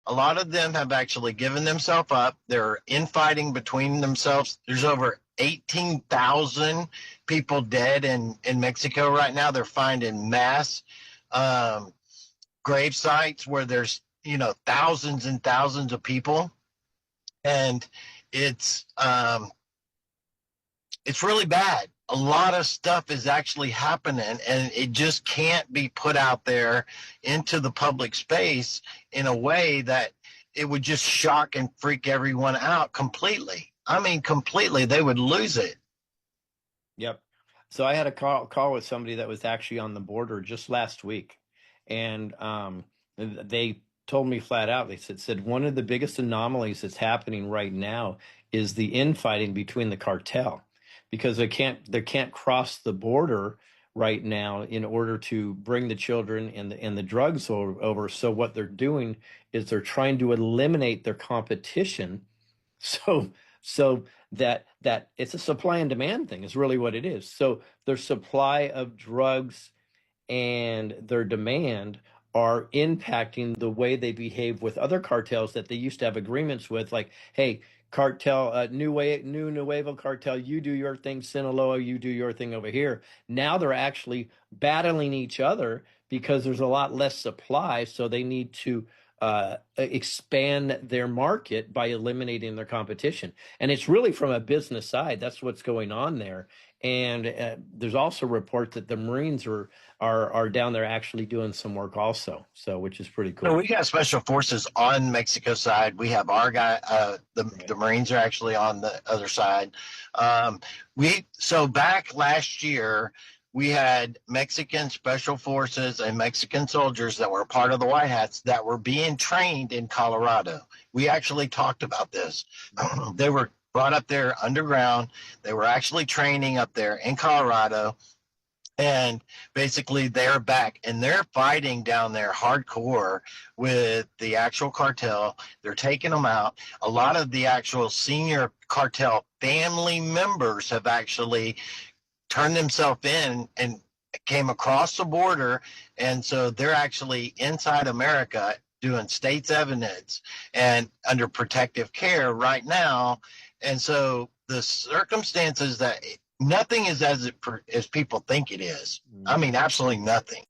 A lot of them have actually given themselves up. They're infighting between themselves. There's over 18,000 people dead in Mexico right now. They're finding mass grave sites where there's, thousands and thousands of people. And it's really bad. A lot of stuff is actually happening, and it just can't be put out there into the public space in a way that it would just shock and freak everyone out completely. I mean, completely. They would lose it. Yep. So I had a call with somebody that was actually on the border just last week, and they told me flat out. They said one of the biggest anomalies that's happening right now is the infighting between the cartel, because they can't cross the border right now in order to bring the children and the drugs over. So what they're doing is they're trying to eliminate their competition, so that it's a supply and demand thing is really what it is. So their supply of drugs and their demand are impacting the way they behave with other cartels that they used to have agreements with, like, hey, cartel, Nuevo cartel, you do your thing, Sinaloa, you do your thing over here. Now they're actually battling each other because there's a lot less supply, so they need to expand their market by eliminating their competition. And it's really from a business side. That's what's going on there. And there's also reports that the Marines are down there actually doing some work also, so which is pretty cool. So we got special forces on Mexico side. We have our guy. The Marines are actually on the other side. So back last year, we had Mexican special forces and Mexican soldiers that were part of the White Hats that were being trained in Colorado. We actually talked about this. They were brought up there underground. They were actually training up there in Colorado. And basically they're back and they're fighting down there hardcore with the actual cartel. They're taking them out. A lot of the actual senior cartel family members have actually turned themselves in and came across the border. And so they're actually inside America doing state's evidence and under protective care right now. And so the circumstances that nothing is as people think it is. I mean, absolutely nothing.